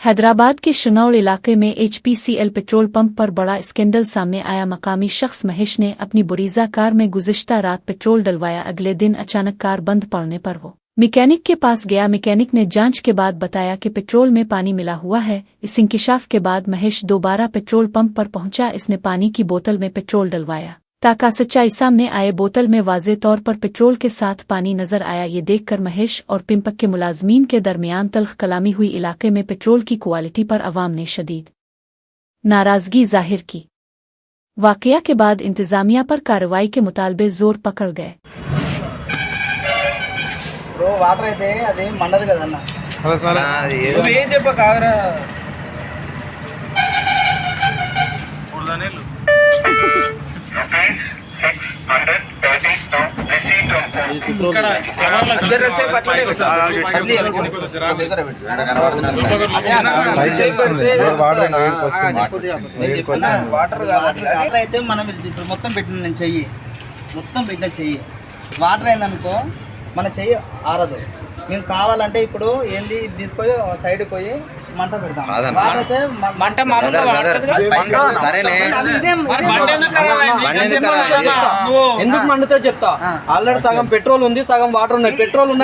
हैदराबाद के शनौड़ इलाके में HPCL पेट्रोल पंप पर बड़ा स्कैंडल सामने आया। मकामी शख्स महेश ने अपनी बुरीजा कार में गुज़िश्ता रात पेट्रोल डलवाया। अगले दिन अचानक कार बंद पड़ने पर वो मैकेनिक के पास गया। मैकेनिक ने जांच के बाद बताया कि पेट्रोल में पानी मिला हुआ है। इस इंकिशाफ के बाद महेश दोबारा पेट्रोल पंप पर पहुंचा। इसने पानी की बोतल में पेट्रोल डलवाया ताकि सच्चाई सामने आए। बोतल में वाज़े तौर पर पेट्रोल के साथ पानी नजर आया। ये देखकर महेश और पिंपक के मुलाजमीन के दरमियान तल्ख कलामी हुई। इलाके में पेट्रोल की क्वालिटी पर अवाम ने शदीद नाराजगी जाहिर की। वाकया के बाद इंतजामिया पर कार्रवाई के मुतालबे जोर पकड़ गए। బ్రో వాటర్ అయితే అది మండదు కదన్న నువ్వు ఏం చెప్పక ఆగరా పుర్దానేలు రూపీస్ 632 రిసీట్ ఇక్కడ అదే రసే పచ్చడే అదిలి దగ్గర పెట్టు వాటర్ వాటర్ అయితే మనం ఇప్పుడు మొత్తం పెట్టిన నేను చెయ్యి మొత్తం పెట్టిన చెయ్యి వాటర్ అయిందనుకో మన చెయ్యి ఆరదు। మేము కావాలంటే ఇప్పుడు ఏంది తీసుకొని సైడ్ పోయి మంట పెడతాం। ఎందుకు మండుతో చెప్తా। ఆల్రెడీ సగం పెట్రోల్ ఉంది, సగం వాటర్ ఉన్నాయి। పెట్రోల్ ఉన్న